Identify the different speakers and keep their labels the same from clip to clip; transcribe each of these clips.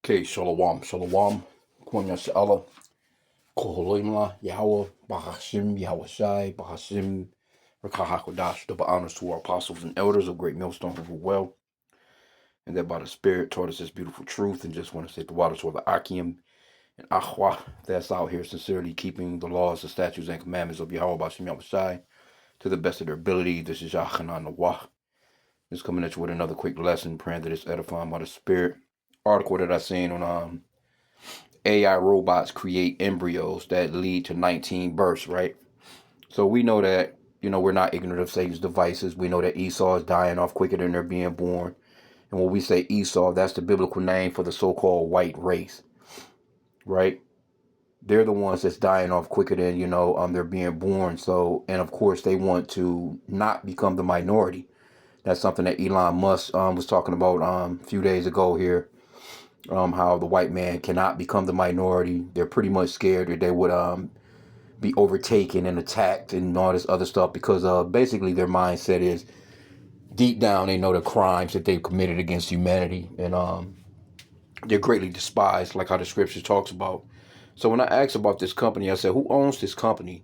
Speaker 1: Okay, Shalom, Shalom, Kwam Yasha'Allah, Koholoimla, Yahweh, Bahashim, Yahweh Shai, Bahashim, Rakahakodash, double honors to our apostles and elders of Great Millstone who rule well, and that by the Spirit taught us this beautiful truth, and just want to say the waters for the H.I.M and Ahwa that's out here sincerely keeping the laws, the statutes, and commandments of Yahweh, Bahashim, Yahweh Shai, to the best of their ability. This is Yachanan Nawah. Just coming at you with another quick lesson, praying that it's edifying by the Spirit. Article that I seen on AI robots create embryos that lead to 19 births, right? So we know that, we're not ignorant of Satan's devices. We know that Esau is dying off quicker than they're being born. And when we say Esau, that's the biblical name for the so-called white race, right? They're the ones that's dying off quicker than, they're being born. So, and of course, they want to not become the minority. That's something that Elon Musk was talking about a few days ago here. How the white man cannot become the minority. They're pretty much scared that they would be overtaken and attacked and all this other stuff because basically their mindset is deep down they know the crimes that they've committed against humanity, and they're greatly despised, like how the scripture talks about. So when I asked about this company, I said, who owns this company?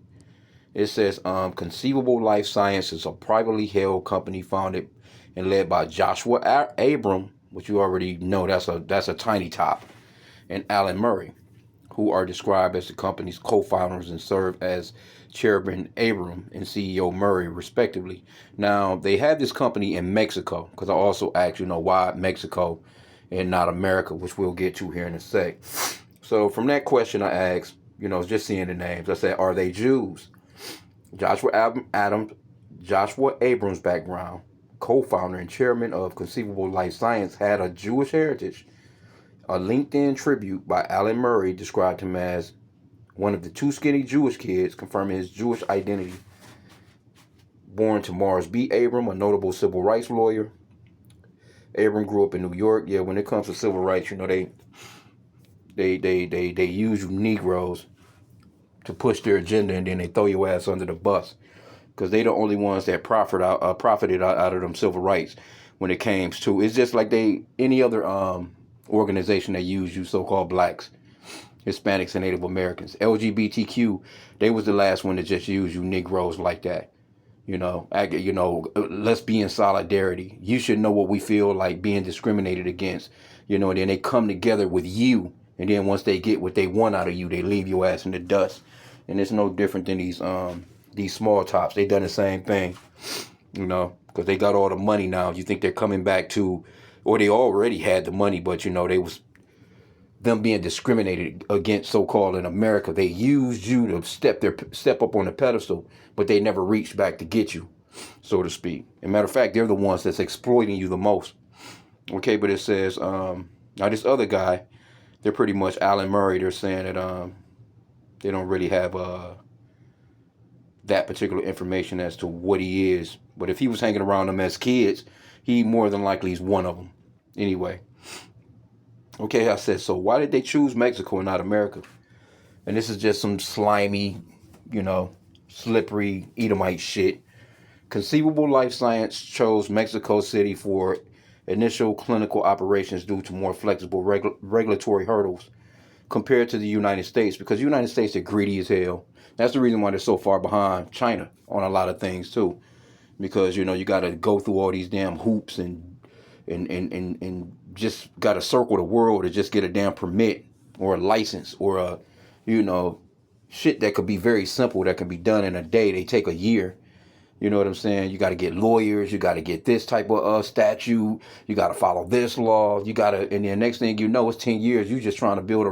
Speaker 1: It says Conceivable Life Sciences, a privately held company founded and led by Joshua Abram, which you already know that's a tiny top, and Alan Murray, who are described as the company's co-founders and serve as Chairman Abram and CEO Murray, respectively. Now, they have this company in Mexico, because I also asked, why Mexico and not America, which we'll get to here in a sec. So from that question I asked, just seeing the names, I said, are they Jews? Joshua Abrams' background, co-founder and chairman of Conceivable Life Science, had a Jewish heritage. A LinkedIn tribute by Alan Murray described him as one of the two skinny Jewish kids, confirming his Jewish identity. Born to Morris B. Abram, a notable civil rights lawyer. Abram grew up in New York. Yeah, when it comes to civil rights, they use you Negroes to push their agenda, and then they throw your ass under the bus, because they the only ones that profited out of them civil rights when it came to. It's just like any other organization that use you so-called blacks, Hispanics, and Native Americans. LGBTQ, they was the last one to just use you Negroes like that. Let's be in solidarity. You should know what we feel like being discriminated against. And then they come together with you, and then once they get what they want out of you, they leave your ass in the dust. And it's no different than these small tops. They done the same thing, because they got all the money now. You think they're coming back to, or they already had the money, but they was them being discriminated against, so-called in America. They used you to step up on the pedestal, but they never reached back to get you, so to speak. As a matter of fact, they're the ones that's exploiting you the most. Okay, but it says now this other guy, they're pretty much Alan Murray. They're saying that they don't really have that particular information as to what he is. But if he was hanging around them as kids, he more than likely is one of them. Anyway. Okay, I said, so why did they choose Mexico and not America? And this is just some slimy, slippery Edomite shit. Conceivable Life Science chose Mexico City for initial clinical operations due to more flexible regulatory hurdles compared to the United States, because the United States are greedy as hell. That's the reason why they're so far behind China on a lot of things too, because you got to go through all these damn hoops and just got to circle the world to just get a damn permit or a license or a shit that could be very simple, that can be done in a day. They take a year. You know what I'm saying? You got to get lawyers. You got to get this type of statute. You got to follow this law. You got to, and then next thing you know, it's 10 years. You just trying to build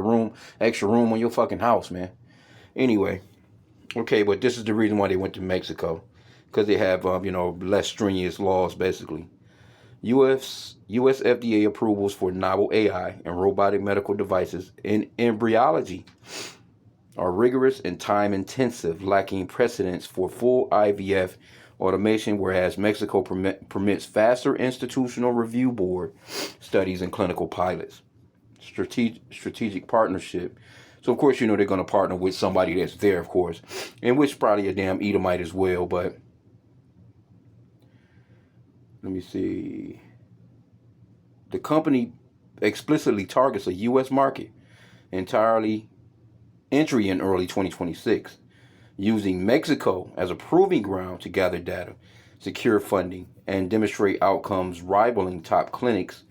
Speaker 1: extra room on your fucking house, man. Anyway, okay, but this is the reason why they went to Mexico, because they have, less strenuous laws, basically. U.S. FDA approvals for novel AI and robotic medical devices in embryology are rigorous and time-intensive, lacking precedents for full IVF automation, whereas Mexico permits faster institutional review board studies and clinical pilots. Strategic partnership. So, of course, they're going to partner with somebody that's there, of course, and which probably a damn Edomite as well, but let me see. The company explicitly targets a U.S. market entirely entry in early 2026, using Mexico as a proving ground to gather data, secure funding, and demonstrate outcomes rivaling top clinics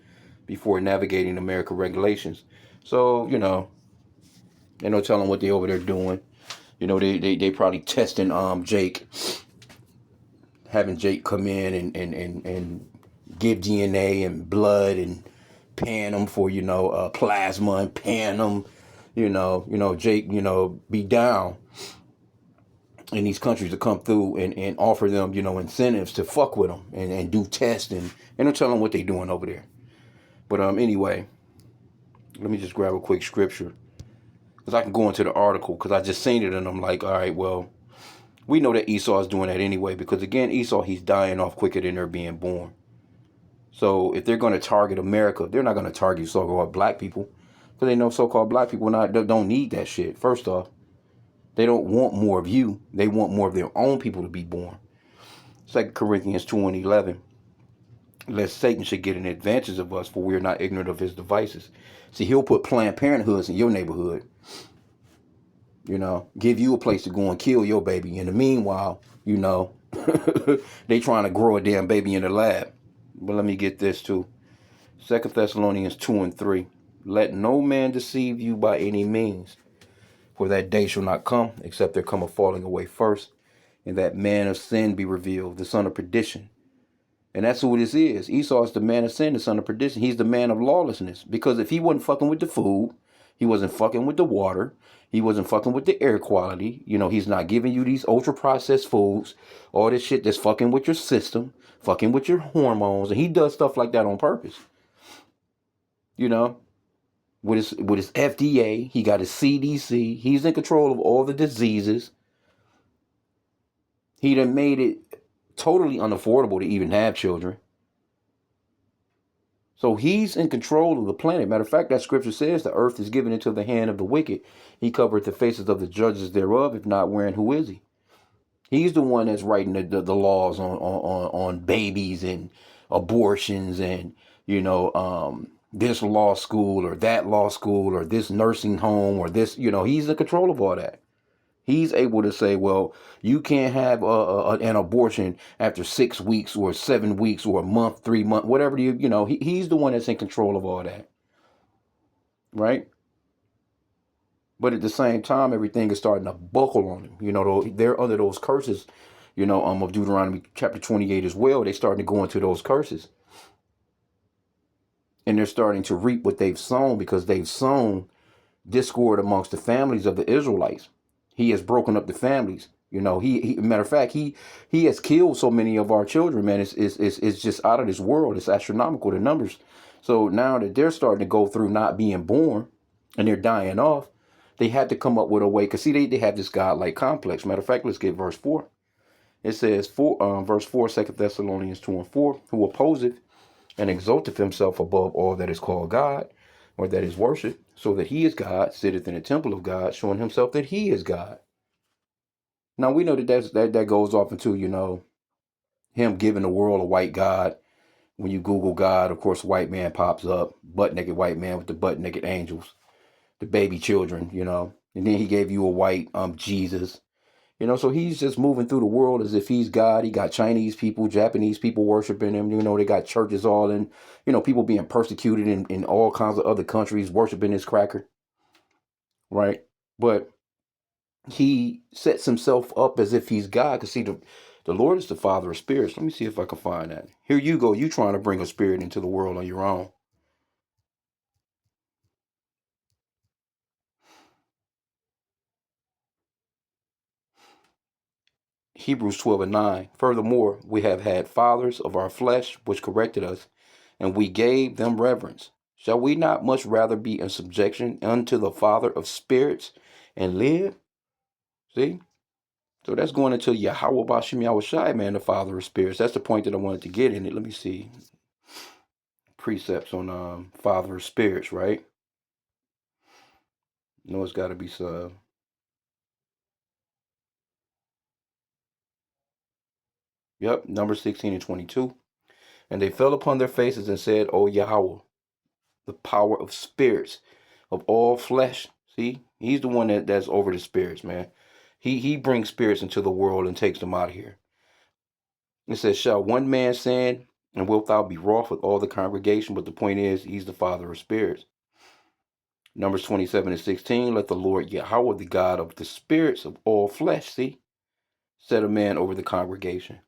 Speaker 1: before navigating American regulations. So, they no telling what they over there doing. They probably testing Jake, having Jake come in and give DNA and blood and pan him for plasma and pan him. Jake, be down in these countries to come through and offer them, incentives to fuck with them and do tests and don't tell them what they doing over there. But anyway, let me just grab a quick scripture because I can go into the article because I just seen it and I'm like, all right, well, we know that Esau is doing that anyway because again, Esau, he's dying off quicker than they're being born. So if they're going to target America, they're not going to target so-called black people because they know so-called black people don't need that shit. First off, they don't want more of you. They want more of their own people to be born. 2 Corinthians 2:11. Lest Satan should get an advantage of us, for we are not ignorant of his devices. See, he'll put Planned Parenthoods in your neighborhood. Give you a place to go and kill your baby. In the meanwhile, they trying to grow a damn baby in the lab. But let me get this too. 2 Thessalonians 2:3. Let no man deceive you by any means, for that day shall not come, except there come a falling away first, and that man of sin be revealed, the son of perdition. And that's who this is. Esau is the man of sin, the son of perdition. He's the man of lawlessness. Because if he wasn't fucking with the food, he wasn't fucking with the water, he wasn't fucking with the air quality, he's not giving you these ultra processed foods, all this shit that's fucking with your system, fucking with your hormones, and he does stuff like that on purpose. With his FDA, he got his CDC, he's in control of all the diseases. He done made it totally unaffordable to even have children. So he's in control of the planet. Matter of fact, that scripture says the earth is given into the hand of the wicked. He covereth the faces of the judges thereof. If not, wherein who is he? He's the one that's writing the laws on babies and abortions and, this law school or that law school or this nursing home or this, he's in control of all that. He's able to say, well, you can't have an abortion after 6 weeks or 7 weeks or a month, 3 months, whatever he's the one that's in control of all that. Right. But at the same time, everything is starting to buckle on him. They're under those curses, of Deuteronomy chapter 28 as well. They're starting to go into those curses. And they're starting to reap what they've sown because they've sown discord amongst the families of the Israelites. He has broken up the families. Matter of fact, he has killed so many of our children, man. It's just out of this world. It's astronomical, the numbers. So now that they're starting to go through not being born and they're dying off, they had to come up with a way. Because see, they have this godlike complex. Matter of fact, let's get verse 4. It says, verse 4, 2 Thessalonians 2:4, who opposeth and exalteth himself above all that is called God, or that is worship, so that he is God, sitteth in the temple of God, showing himself that he is God. Now we know that goes off into, him giving the world a white God. When you Google God, of course, white man pops up, butt naked white man with the butt naked angels, the baby children, and then he gave you a white Jesus. So he's just moving through the world as if he's God. He got Chinese people, Japanese people worshiping him. They got churches all in, people being persecuted in all kinds of other countries worshiping this cracker. Right. But he sets himself up as if he's God. Because see, the Lord is the Father of spirits. Let me see if I can find that. Here you go. You trying to bring a spirit into the world on your own. Hebrews 12:9. Furthermore, we have had fathers of our flesh which corrected us, and we gave them reverence. Shall we not much rather be in subjection unto the Father of spirits and live? See? So that's going into Yahweh Bashim Yahushai, man, the Father of spirits. That's the point that I wanted to get in it. Let me see. Precepts on Father of spirits, right? It's got to be some. Yep, Numbers 16 and 22. And they fell upon their faces and said, O Yahweh, the power of spirits of all flesh. See, he's the one that's over the spirits, man. He brings spirits into the world and takes them out of here. It says, shall one man sin, and wilt thou be wroth with all the congregation? But the point is, he's the father of spirits. Numbers 27:16, let the Lord Yahweh, the God of the spirits of all flesh, see, set a man over the congregation.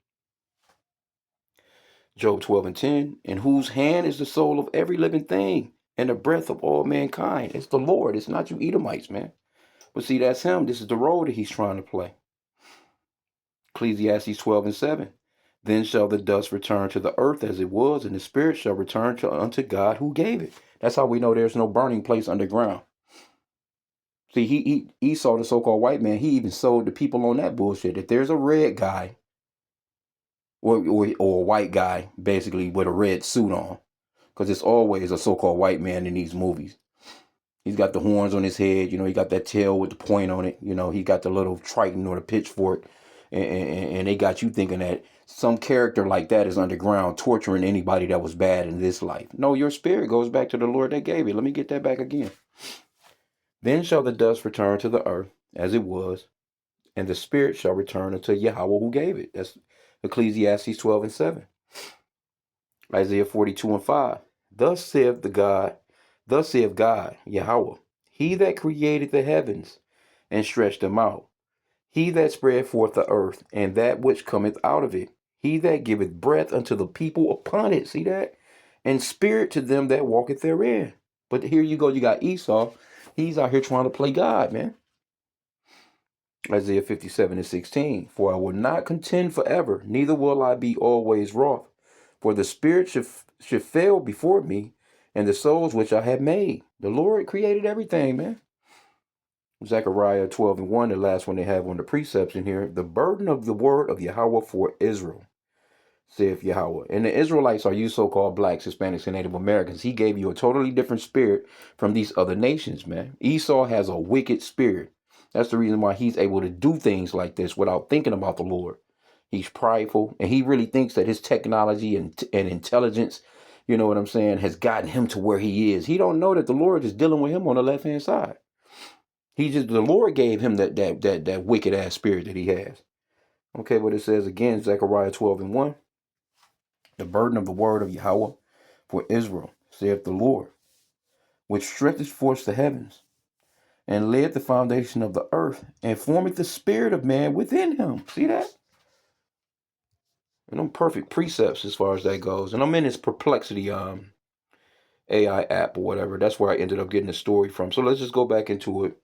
Speaker 1: Job 12:10, in whose hand is the soul of every living thing, and the breath of all mankind. It's the Lord. It's not you Edomites, man. But see, that's him. This is the role that he's trying to play. Ecclesiastes 12:7, then shall the dust return to the earth as it was, and the spirit shall return unto God who gave it. That's how we know there's no burning place underground. See, Esau, the so-called white man, he even sold the people on that bullshit. If there's a red guy or a white guy, basically with a red suit on, because it's always a so-called white man in these movies. He's got the horns on his head, he got that tail with the point on it, he got the little triton or the pitchfork, and they got you thinking that some character like that is underground torturing anybody that was bad in this life. No, your spirit goes back to the Lord that gave it. Let me get that back again. Then shall the dust return to the earth as it was, and the spirit shall return unto Yahweh who gave it. That's Ecclesiastes 12:7. Isaiah 42:5. Thus saith God, Yahweh, he that created the heavens and stretched them out, he that spread forth the earth, and that which cometh out of it, he that giveth breath unto the people upon it. See that? And spirit to them that walketh therein. But here you go, you got Esau. He's out here trying to play God, man. Isaiah 57:16. For I will not contend forever, neither will I be always wroth. For the spirit should fail before me, and the souls which I have made. The Lord created everything, man. Zechariah 12:1, the last one they have on the precepts in here. The burden of the word of Yahweh for Israel, saith Yahweh. And the Israelites are you so-called blacks, Hispanics, and Native Americans. He gave you a totally different spirit from these other nations, man. Esau has a wicked spirit. That's the reason why he's able to do things like this without thinking about the Lord. He's prideful, and he really thinks that his technology and intelligence, you know what I'm saying, has gotten him to where he is. He don't know that the Lord is dealing with him on the left-hand side. The Lord gave him that wicked ass spirit that he has. Okay, what it says again, Zechariah 12:1. The burden of the word of Yahweh for Israel, saith the Lord, which stretcheth forth the heavens, and laid the foundation of the earth, and formeth the spirit of man within him. See that? And them perfect precepts as far as that goes. And I'm in this Perplexity AI app or whatever. That's where I ended up getting the story from. So let's just go back into it.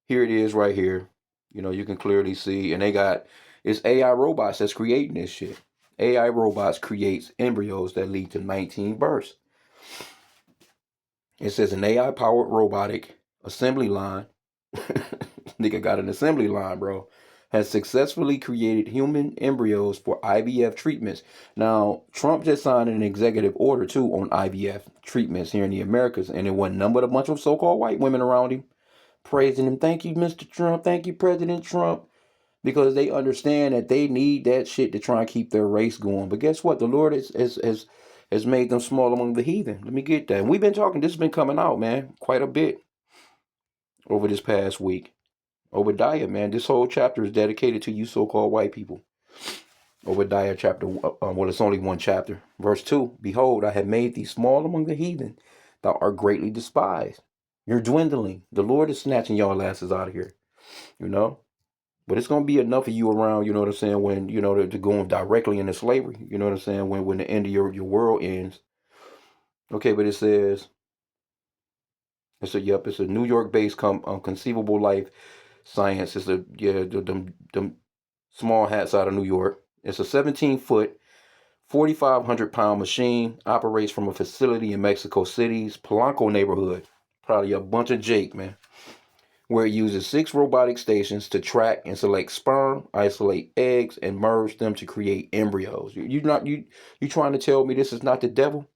Speaker 1: Here it is right here. You can clearly see. And it's AI robots that's creating this shit. AI robots creates embryos that lead to 19 births. It says an AI-powered robotic assembly line. Nigga got an assembly line, bro. Has successfully created human embryos for IVF treatments. Now, Trump just signed an executive order, too, on IVF treatments here in the Americas. And it wasn't none but a bunch of so-called white women around him praising him. Thank you, Mr. Trump. Thank you, President Trump. Because they understand that they need that shit to try and keep their race going. But guess what? The Lord has made them small among the heathen. Let me get that. And we've been talking, this has been coming out, man, quite a bit over this past week. Obadiah, man, this whole chapter is dedicated to you so-called white people. Obadiah chapter, well, it's only one chapter. Verse 2, behold, I have made thee small among the heathen. Thou art greatly despised. You're dwindling. The Lord is snatching y'all asses out of here, But it's going to be enough of you around, you know what I'm saying, when, to go directly into slavery, you know what I'm saying, when the end of your world ends. Okay, but it says, it's a New York-based conceivable life science. It's them small hats out of New York. It's a 17-foot, 4,500-pound machine, operates from a facility in Mexico City's Polanco neighborhood. Probably a bunch of Jake, man. Where it uses 6 robotic stations to track and select sperm, isolate eggs, and merge them to create embryos. You trying to tell me this is not the devil?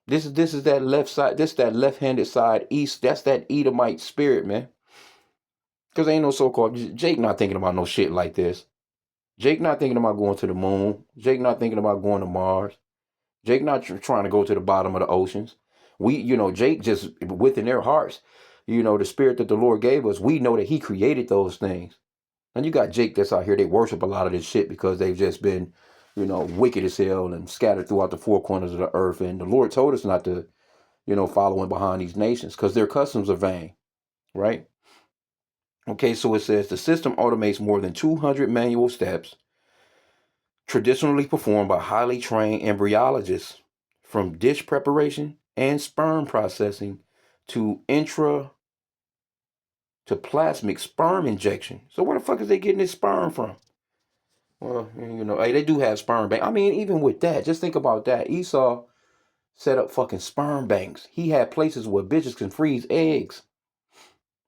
Speaker 1: This is that left side. This that left-handed side east. That's that Edomite spirit, man. Because ain't no so-called Jake not thinking about no shit like this. Jake not thinking about going to the moon. Jake not thinking about going to Mars. Jake not trying to go to the bottom of the oceans. Jake just within their hearts, the spirit that the Lord gave us, we know that he created those things. And you got Jake that's out here, they worship a lot of this shit because they've just been, wicked as hell and scattered throughout the four corners of the earth. And the Lord told us not to, follow in behind these nations because their customs are vain, right? Okay, so it says the system automates more than 200 manual steps traditionally performed by highly trained embryologists, from dish preparation and sperm processing to to plasmic sperm injection. So where the fuck is they getting this sperm from? Well, hey, they do have sperm bank. I mean, even with that, just think about that. Esau set up fucking sperm banks. He had places where bitches can freeze eggs.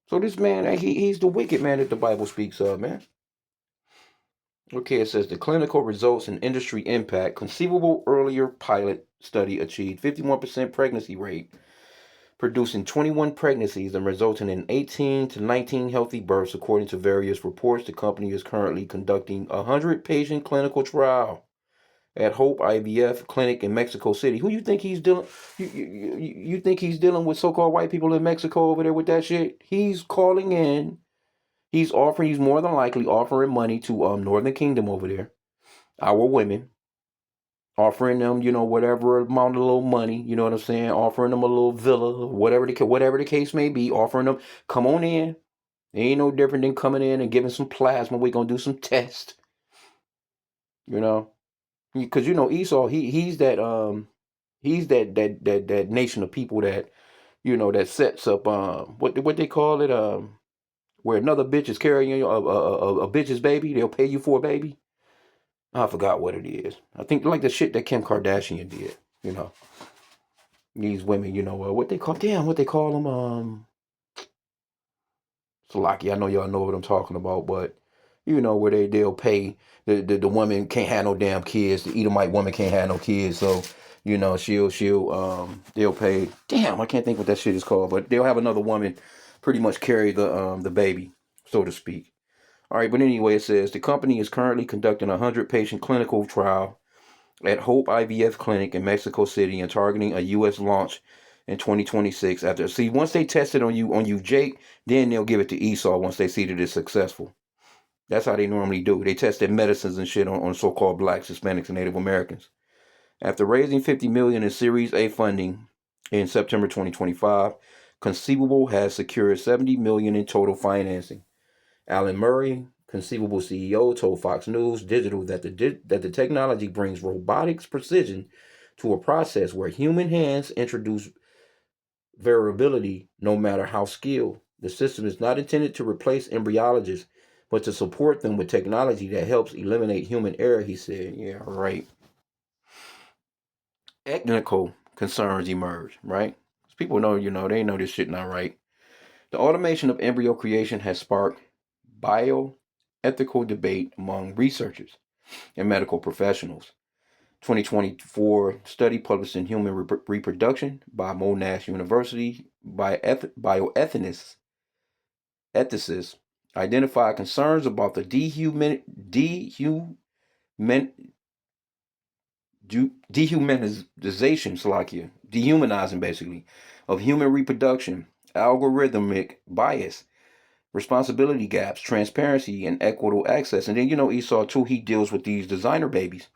Speaker 1: So this man, he's the wicked man that the Bible speaks of, man. Okay, it says the clinical results and industry impact. Conceivable earlier pilot study achieved 51% pregnancy rate, producing 21 pregnancies and resulting in 18 to 19 healthy births, according to various reports. The company is currently conducting a 100-patient clinical trial at Hope IVF clinic in Mexico City. Who you think he's dealing? You think he's dealing with so-called white people in Mexico over there with that shit? He's calling in. He's offering. He's more than likely offering money to Northern Kingdom over there, our women, offering them, whatever amount of little money, you know what I'm saying, offering them a little villa, whatever the case may be, offering them, come on in. It ain't no different than coming in and giving some plasma. We're gonna do some tests, because Esau, he's that nation of people that that sets up what they call it, where another bitch is carrying a bitch's baby, they'll pay you for a baby. I forgot what it is. I think like the shit that Kim Kardashian did. These women, what they call them. Salaki, I know y'all know what I'm talking about, but where they'll pay the woman can't have no damn kids. The Edomite woman can't have no kids, so they'll pay. Damn, I can't think what that shit is called, but they'll have another woman pretty much carry the baby, so to speak. All right, but anyway, it says the company is currently conducting a 100-patient clinical trial at Hope IVF Clinic in Mexico City and targeting a U.S. launch in 2026. Once they test it on you, Jake, then they'll give it to Esau once they see that it's successful. That's how they normally do. They test their medicines and shit on so-called blacks, Hispanics, and Native Americans. After raising $50 million in Series A funding in September 2025, Conceivable has secured $70 million in total financing. Alan Murray, Conceivable CEO, told Fox News Digital that the technology brings robotics precision to a process where human hands introduce variability no matter how skilled. The system is not intended to replace embryologists, but to support them with technology that helps eliminate human error, he said. Yeah, right. Technical concerns emerge, right? People know, they know this shit not right. The automation of embryo creation has sparked bioethical debate among researchers and medical professionals. 2024 study published in Human Reproduction by Monash University bioethicists identified concerns about the dehumanizing basically, of human reproduction, algorithmic bias, responsibility gaps, transparency, and equitable access. And then Esau too, he deals with these designer babies.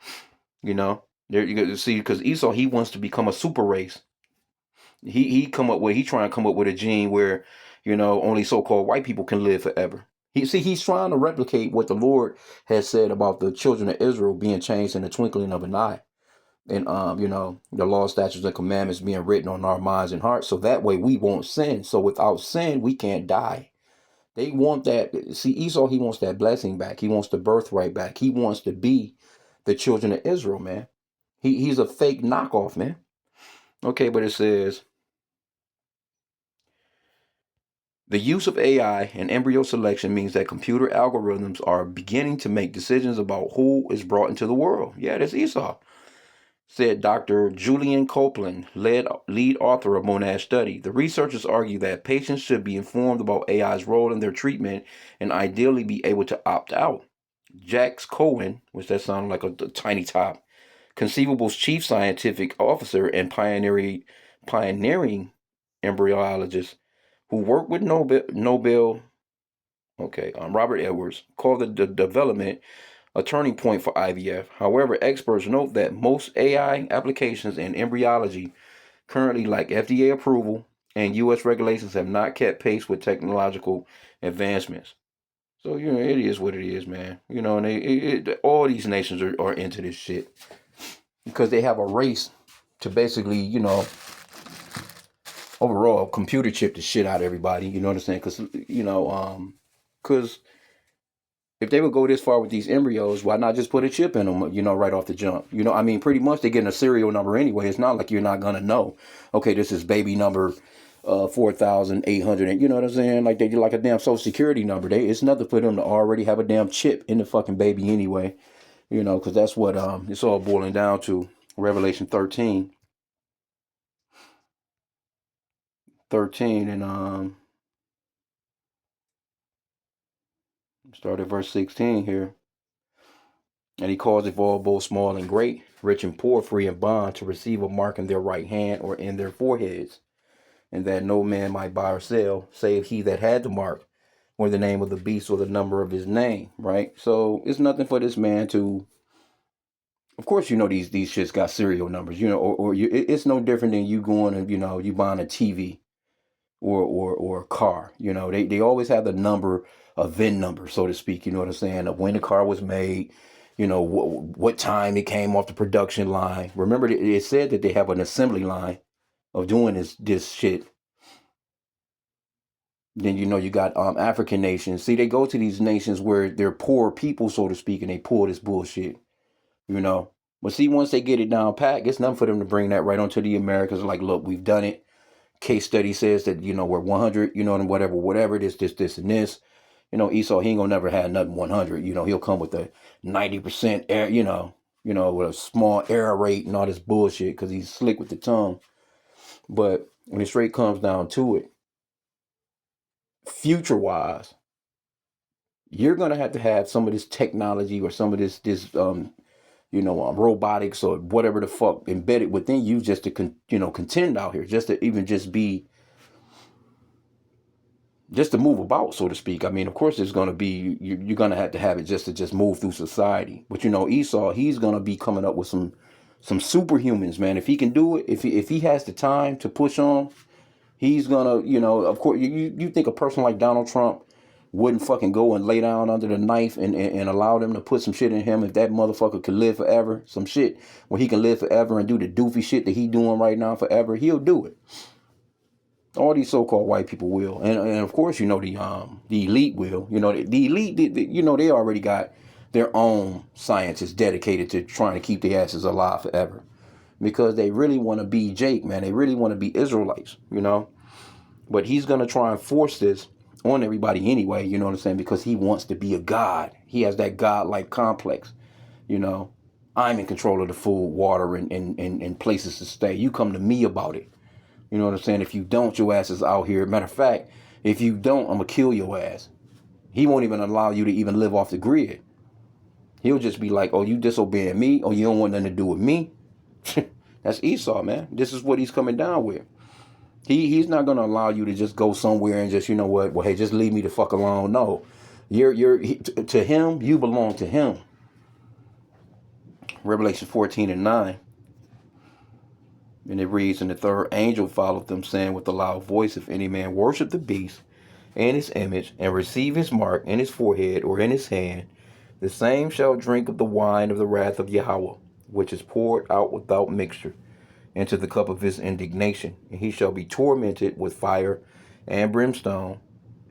Speaker 1: There you go. See, because Esau, he wants to become a super race. He trying to come up with a gene where only so-called white people can live forever. He's trying to replicate what the Lord has said about the children of Israel being changed in the twinkling of an eye, and the law, statutes, and commandments being written on our minds and hearts, so that way we won't sin. So without sin, we can't die. They want that. See, Esau, he wants that blessing back. He wants the birthright back. He wants to be the children of Israel, man. He's a fake knockoff, man. Okay, but it says the use of AI and embryo selection means that computer algorithms are beginning to make decisions about who is brought into the world. Yeah, that's Esau, said Dr. Julian Copeland, lead author of Monash study. The researchers argue that patients should be informed about AI's role in their treatment and ideally be able to opt out. Jax Cohen, which that sounds like a tiny top, Conceivable's chief scientific officer and pioneering embryologist who worked with Nobel Robert Edwards, called the development a turning point for IVF. However, experts note that most AI applications in embryology currently lack FDA approval, and U.S. regulations have not kept pace with technological advancements. So, it is what it is, man. And all these nations are into this shit because they have a race to basically, overall computer chip the shit out of everybody. You know what I'm saying? Because if they would go this far with these embryos, why not just put a chip in them, right off the jump? Pretty much they're getting a serial number anyway. It's not like you're not going to know, okay, this is baby number 4,800. You know what I'm saying? Like they do like a damn social security number. It's nothing for them to already have a damn chip in the fucking baby anyway, because that's what it's all boiling down to. Revelation 13 and start at verse 16 here. And he calls it all, both small and great, rich and poor, free and bond, to receive a mark in their right hand or in their foreheads, and that no man might buy or sell, save he that had the mark, or the name of the beast, or the number of his name. Right? So it's nothing for this man to. Of course, these shits got serial numbers. It's no different than you going and you buying a TV or a car. They always have the number, a VIN number, so to speak. You know what I'm saying? Of when the car was made. What time it came off the production line. Remember, it said that they have an assembly line of doing this shit. Then you got African nations. See, they go to these nations where they're poor people, so to speak, and they pull this bullshit. But see, once they get it down pat, it's nothing for them to bring that right onto the Americans. Like, look, we've done it. Case study says that we're 100. And whatever. This, and this. Esau, he ain't gonna never have nothing 100. He'll come with a 90% air. With a small error rate and all this bullshit because he's slick with the tongue. But when it straight comes down to it, future-wise, you're gonna have to have some of this technology or some of this robotics or whatever the fuck embedded within you just to contend out here, just to even just to move about, so to speak. Of course, it's going to be, you're going to have it just to move through society. But Esau, he's going to be coming up with some superhumans, man. If he can do it, if he has the time to push on, he's going to, of course, you think a person like Donald Trump wouldn't fucking go and lay down under the knife and allow them to put some shit in him if that motherfucker could live forever, some shit where he can live forever and do the doofy shit that he doing right now forever, he'll do it. All these so-called white people will, and of course, the elite will. The elite, they already got their own scientists dedicated to trying to keep their asses alive forever, because they really want to be Jake, man. They really want to be Israelites, But he's gonna try and force this on everybody anyway. You know what I'm saying? Because he wants to be a god. He has that god-like complex. I'm in control of the food, water, and places to stay. You come to me about it. You know what I'm saying? If you don't, your ass is out here. Matter of fact, if you don't, I'm going to kill your ass. He won't even allow you to even live off the grid. He'll just be like, oh, you disobeying me? Oh, you don't want nothing to do with me? That's Esau, man. This is what he's coming down with. He's not going to allow you to just go somewhere and just, well, hey, just leave me the fuck alone. No. To him, you belong to him. Revelation 14:9. And it reads, and the third angel followed them, saying with a loud voice, if any man worship the beast and his image, and receive his mark in his forehead or in his hand, the same shall drink of the wine of the wrath of Yahweh, which is poured out without mixture, into the cup of his indignation. And he shall be tormented with fire and brimstone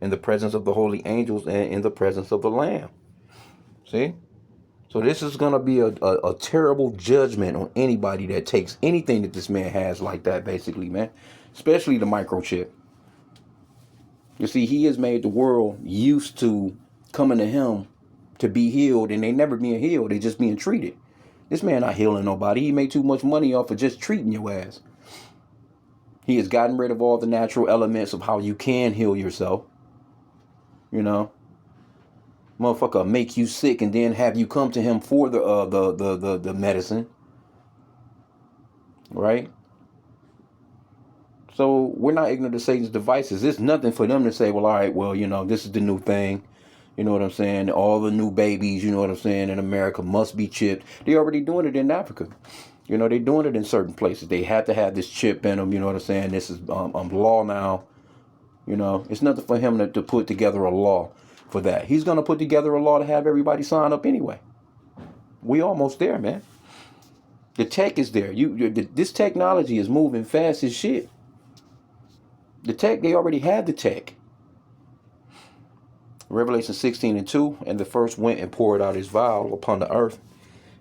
Speaker 1: in the presence of the holy angels and in the presence of the Lamb. See? So this is going to be a terrible judgment on anybody that takes anything that this man has like that, basically, man. Especially the microchip. You see, he has made the world used to coming to him to be healed, and they never being healed. They just being treated. This man not healing nobody. He made too much money off of just treating your ass. He has gotten rid of all the natural elements of how you can heal yourself. Motherfucker make you sick and then have you come to him for the medicine. right? So we're not ignorant of Satan's devices. It's nothing for them to say, well, all right, well, this is the new thing. You know what I'm saying? All the new babies, you know what I'm saying, in America must be chipped. They're already doing it in Africa. They're doing it in certain places. They have to have this chip in them. You know what I'm saying? This is law now. It's nothing for him to put together a law for that. He's going to put together a law to have everybody sign up anyway. We almost there, man. The tech is there. This technology is moving fast as shit. The tech, they already have the tech. Revelation 16:2, and the first went and poured out his vial upon the earth,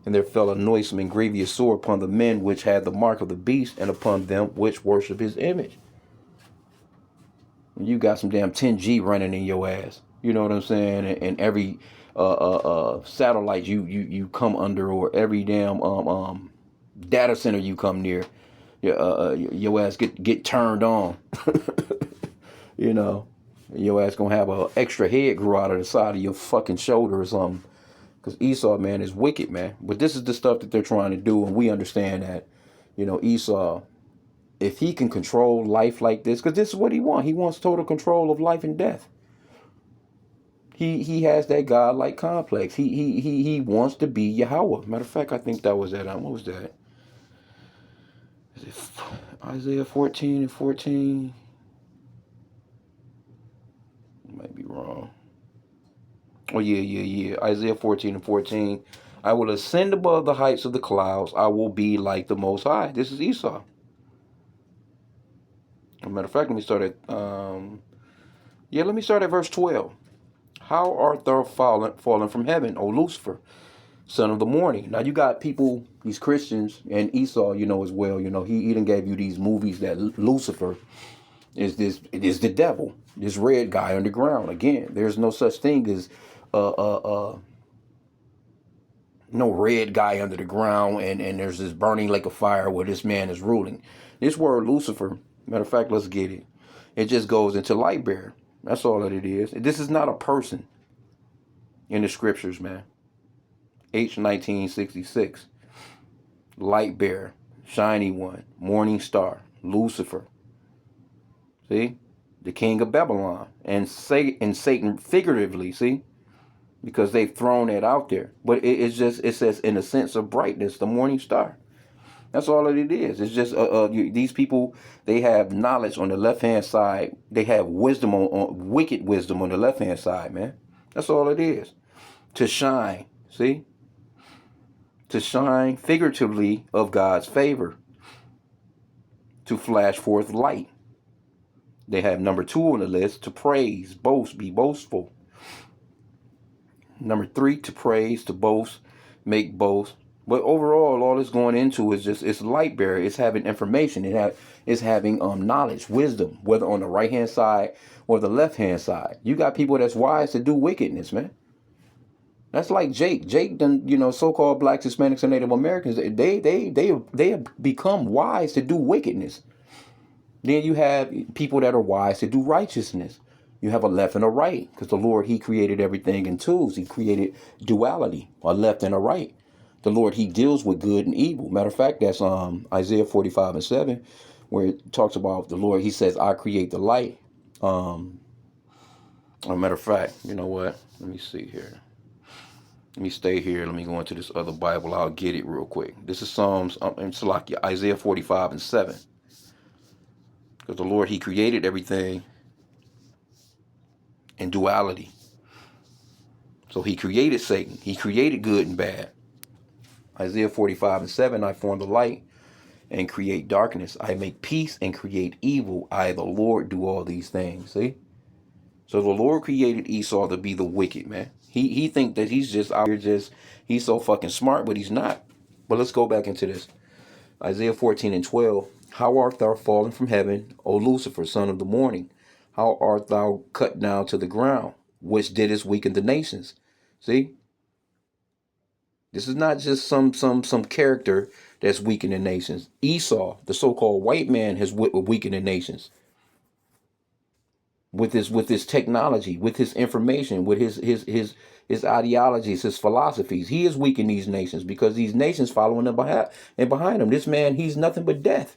Speaker 1: and there fell a noisome and grievous sore upon the men which had the mark of the beast, and upon them which worship his image. You got some damn 10G running in your ass. You know what I'm saying? And every satellite you come under, or every damn data center you come near, your ass get turned on. you know, your ass gonna have a extra head grow out of the side of your fucking shoulder or something. Because Esau, man, is wicked, man. But this is the stuff that they're trying to do, and we understand that. Esau, if he can control life like this, because this is what he wants. He wants total control of life and death. He has that godlike complex. He wants to be Yahweh. Matter of fact, I think that was that. What was that? Is it Isaiah 14:14? Might be wrong. Oh yeah. Isaiah 14:14. I will ascend above the heights of the clouds. I will be like the Most High. This is Esau. As a matter of fact, let me start at verse 12. How art thou fallen from heaven, O Lucifer, son of the morning? Now you got people, these Christians, and Esau, as well. He done gave you these movies that Lucifer is the devil, this red guy underground. Again, there's no such thing as no red guy under the ground, and there's this burning lake of fire where this man is ruling. This word Lucifer, matter of fact, let's get it. It just goes into light bearer. That's all that it is. This is not a person in the scriptures, man. H.1966. Light bearer, shiny one, morning star, Lucifer. See? The king of Babylon. And Satan figuratively, see? Because they've thrown that out there. But it says in a sense of brightness, the morning star. That's all that it is. It's just these people, they have knowledge on the left-hand side. They have wisdom on wicked wisdom on the left-hand side, man. That's all it is. To shine, see? To shine figuratively of God's favor. To flash forth light. They have number 2 on the list, to praise, boast, be boastful. Number 3, to praise, to boast, make boast. But overall, all it's going into is it's light bearer. It's having information. It's having knowledge, wisdom, whether on the right hand side or the left hand side. You got people that's wise to do wickedness, man. That's like Jake. Jake done, so-called blacks, Hispanics, and Native Americans. They have become wise to do wickedness. Then you have people that are wise to do righteousness. You have a left and a right, because the Lord, he created everything in twos. He created duality, a left and a right. The Lord, he deals with good and evil. Matter of fact, that's Isaiah 45:7, where it talks about the Lord. He says, I create the light. As a matter of fact, you know what? Let me see here. Let me stay here. Let me go into this other Bible. I'll get it real quick. This is Psalms, Isaiah 45:7. Because the Lord, he created everything in duality. So he created Satan. He created good and bad. Isaiah 45:7, I form the light and create darkness. I make peace and create evil. I, the Lord, do all these things. See? So the Lord created Esau to be the wicked, man. He think that he's just out here he's so fucking smart, but he's not. But let's go back into this. Isaiah 14:12. How art thou fallen from heaven, O Lucifer, son of the morning? How art thou cut down to the ground, which didst weaken the nations? See? This is not just some character that's weakening the nations. Esau, the so-called white man, has weakened the nations. with his technology, with his information, with his ideologies, his philosophies. He is weak in these nations because these nations following him behind him. This man, he's nothing but death.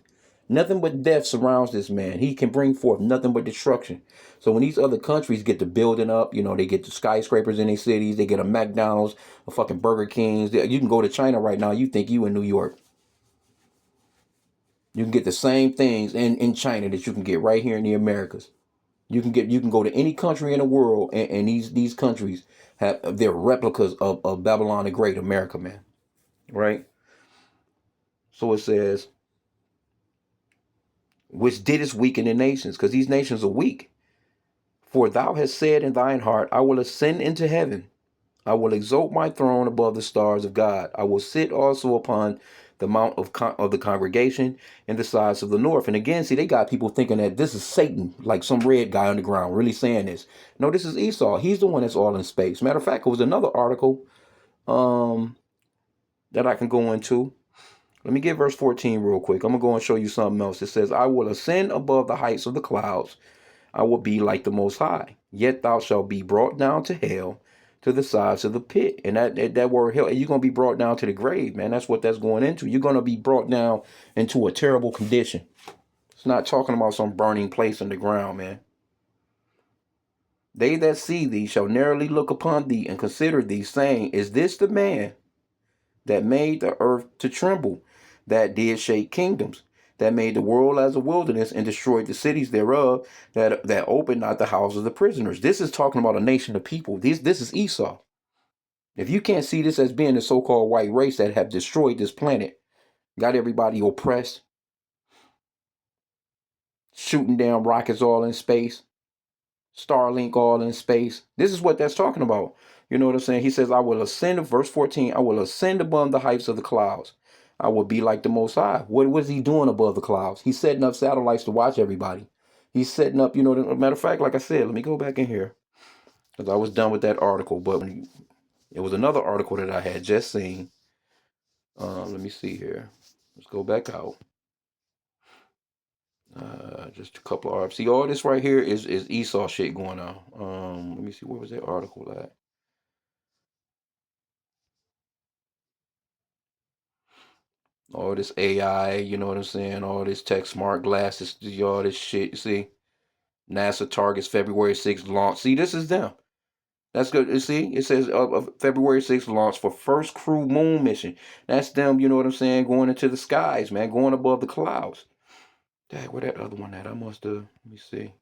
Speaker 1: Nothing but death surrounds this man. He can bring forth nothing but destruction. So when these other countries get to building up, they get the skyscrapers in their cities, they get a McDonald's, a fucking Burger Kings. You can go to China right now, you think you in New York. You can get the same things in China that you can get right here in the Americas. You can go to any country in the world, and these countries have they're replicas of Babylon the Great, America, man. Right? So it says, which didst weaken the nations, because these nations are weak. For thou hast said in thine heart, I will ascend into heaven. I will exalt my throne above the stars of God. I will sit also upon the mount of the congregation in the sides of the north. And again, see, they got people thinking that this is Satan, like some red guy on the ground, really saying this. No, this is Esau. He's the one that's all in space. Matter of fact, it was another article that I can go into. Let me get verse 14 real quick. I'm going to go and show you something else. It says, I will ascend above the heights of the clouds. I will be like the Most High. Yet thou shalt be brought down to hell, to the sides of the pit. And that word hell, you're going to be brought down to the grave, man. That's what that's going into. You're going to be brought down into a terrible condition. It's not talking about some burning place in the ground, man. They that see thee shall narrowly look upon thee and consider thee, saying, is this the man that made the earth to tremble, that did shake kingdoms, that made the world as a wilderness and destroyed the cities thereof, that opened not the houses of the prisoners? This is talking about a nation of people. This is Esau. If you can't see this as being the so-called white race that have destroyed this planet, got everybody oppressed, shooting down rockets all in space, Starlink all in space. This is what that's talking about. You know what I'm saying? He says, I will ascend, verse 14, I will ascend above the heights of the clouds. I will be like the Most High. What was he doing above the clouds? He's setting up satellites to watch everybody. He's setting up, matter of fact, like I said, let me go back in here because I was done with that article. But it was another article that I had just seen. Let me see here. Let's go back out. Just a couple of articles. See, all this right here is Esau shit going on. Let me see, where was that article at? All this AI, you know what I'm saying? All this tech smart glasses, all this shit. You see, NASA targets February 6th launch. See, this is them. That's good. You see, it says February 6th launch for first crew moon mission. That's them. You know what I'm saying? Going into the skies, man. Going above the clouds. Dang, where that other one at? I must have. Let me see.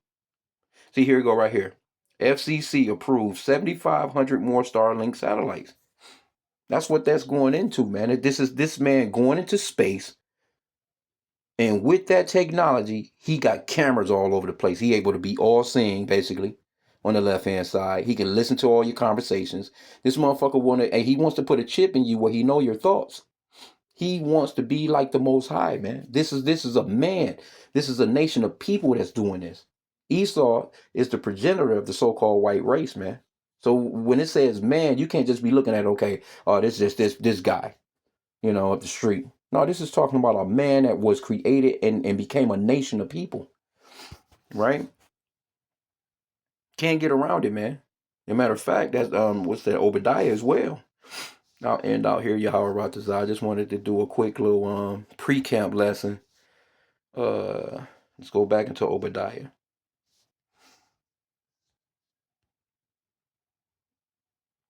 Speaker 1: See, here we go right here. FCC approved 7,500 more Starlink satellites. That's what that's going into, man. This is this man going into space. And with that technology, he got cameras all over the place. He able to be all seeing, basically, on the left hand side. He can listen to all your conversations. This motherfucker he wants to put a chip in you where he know your thoughts. He wants to be like the Most High, man. This is a man. This is a nation of people that's doing this. Esau is the progenitor of the so-called white race, man. So when it says man, you can't just be looking at, okay, oh, this is this guy, up the street. No, this is talking about a man that was created and became a nation of people, right? Can't get around it, man. As a matter of fact, that's what's that, Obadiah as well. I'll end out here, Yahweh Ratazah. I just wanted to do a quick little pre-camp lesson. Let's go back into Obadiah.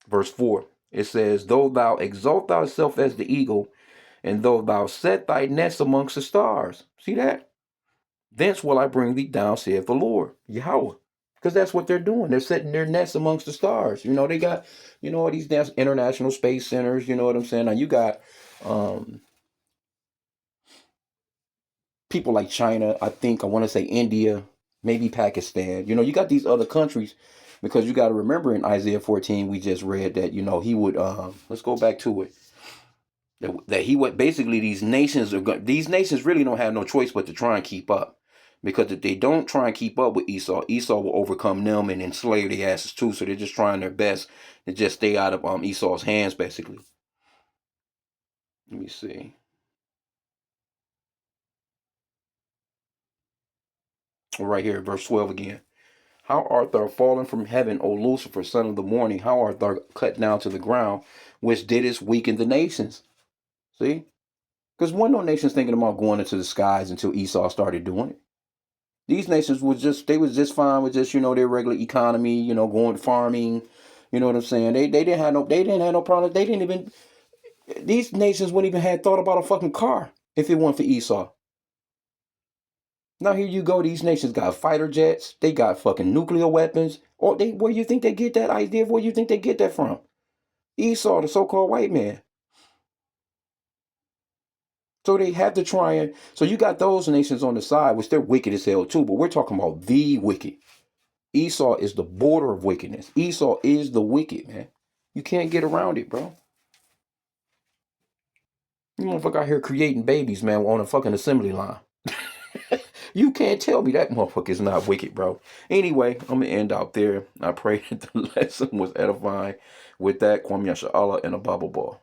Speaker 1: Verse 4. It says, though thou exalt thyself as the eagle, and though thou set thy nest amongst the stars. See that? Thence will I bring thee down, saith the Lord, Yahweh. Because that's what they're doing. They're setting their nests amongst the stars. They got, all these international space centers. You know what I'm saying? Now you got people like China, I want to say India, maybe Pakistan. You got these other countries because you got to remember in Isaiah 14, we just read that, he would, let's go back to it. That he would basically, these nations really don't have no choice but to try and keep up. Because if they don't try and keep up with Esau, Esau will overcome them and enslave their asses too. So they're just trying their best to just stay out of Esau's hands, basically. Let me see. Right here, verse 12 again. How art thou fallen from heaven, O Lucifer, son of the morning? How art thou cut down to the ground, which didst weaken the nations? See? Because one no nations thinking about going into the skies until Esau started doing it. These nations they was just fine with just, their regular economy, going farming, you know what I'm saying? They didn't have no problem. These nations wouldn't even have thought about a fucking car if it weren't for Esau. Now here you go, these nations got fighter jets, they got fucking nuclear weapons. Where you think they get that idea? Where you think they get that from? Esau, the so-called white man. So they have to try and so you got those nations on the side, which they're wicked as hell too, but we're talking about the wicked. Esau is the border of wickedness. Esau is the wicked, man. You can't get around it, bro. You motherfucker out here creating babies, man, on a fucking assembly line. You can't tell me that motherfucker is not wicked, bro. Anyway, I'm gonna end out there. I pray that the lesson was edifying. With that, Kwame Yasha Allah and a Bible ball.